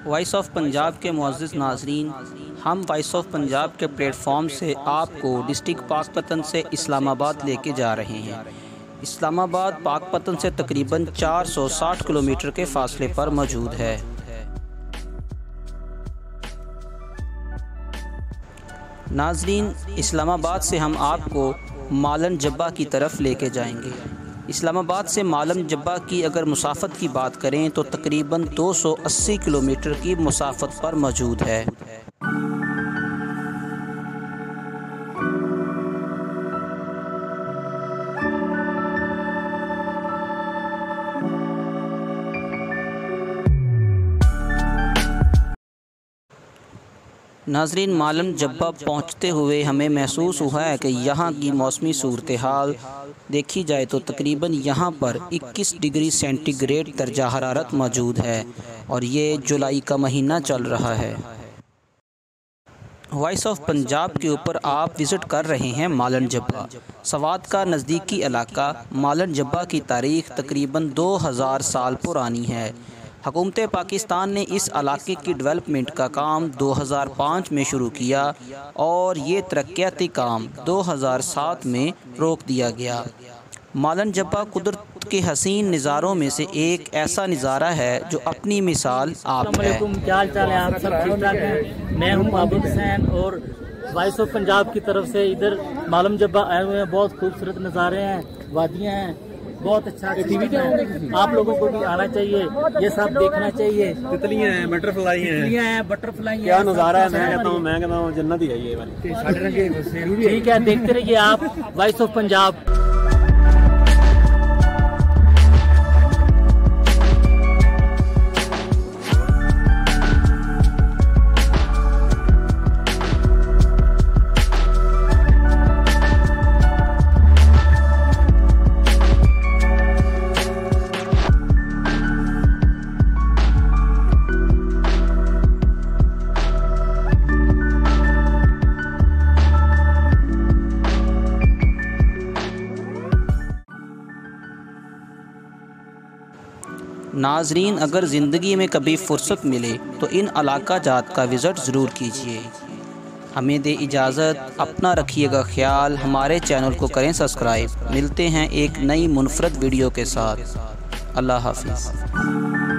Voice of Punjab के मुअज़्ज़िज़ नाज़रीन, हम वॉइस ऑफ पंजाब के प्लेटफॉर्म से आपको डिस्ट्रिक्ट पाकपतन से इस्लामाबाद लेके जा रहे हैं। इस्लामाबाद पाकपतन से तकरीबन 460 किलोमीटर के फासले पर मौजूद है। नाज़रीन, इस्लामाबाद से हम आपको मालन जब्बा की तरफ लेके जाएंगे। इस्लामाबाद से मालन जब्बा की अगर मुसाफत की बात करें तो तकरीबन 280 किलोमीटर की मुसाफत पर मौजूद है। नाज़रीन, मालन जब्बा पहुँचते हुए हमें महसूस हुआ है कि यहाँ की मौसमी सूरत हाल देखी जाए तो तकरीबन यहाँ पर 21 डिग्री सेंटीग्रेड दर्जा हरारत मौजूद है और ये जुलाई का महीना चल रहा है। वॉइस ऑफ पंजाब के ऊपर आप विज़िट कर रहे हैं मालन जब्बा। सवात का नज़दीकी इलाका मालन जब्बा की तारीख़ तकरीबन 2000 साल पुरानी है। हुकूमत पाकिस्तान ने इस इलाके की डेवलपमेंट का काम 2005 में शुरू किया और ये तरक्याती काम 2007 में रोक दिया गया। मालन जब्बा कुदरत के हसीन नज़ारों में से एक ऐसा नज़ारा है जो अपनी मिसाल आप है। क्या हाल चाल है? आप सब ठीक ठाक हैं? मैं हूं महबूब हुसैन और वॉइस ऑफ पंजाब की तरफ से इधर मालन जब्बा आए हुए हैं। बहुत खूबसूरत नज़ारे हैं, वादियाँ हैं, बहुत अच्छा है। आप लोगों को भी आना चाहिए, ये सब देखना चाहिए। तितलियां हैं, बटरफ्लाई बटरफ्लाई क्या नज़ारा है। मैं कहता हूँ जन्नत ही है ये। ठीक है, देखते रहिए आप वॉइस ऑफ पंजाब। नाज़रीन, अगर ज़िंदगी में कभी फ़ुर्सत मिले तो इन इलाका जात का विज़िट ज़रूर कीजिए। हमें दे इजाज़त, अपना रखिएगा ख्याल, हमारे चैनल को करें सब्सक्राइब। मिलते हैं एक नई मुनफरद वीडियो के साथ। अल्लाह हाफ़िज़।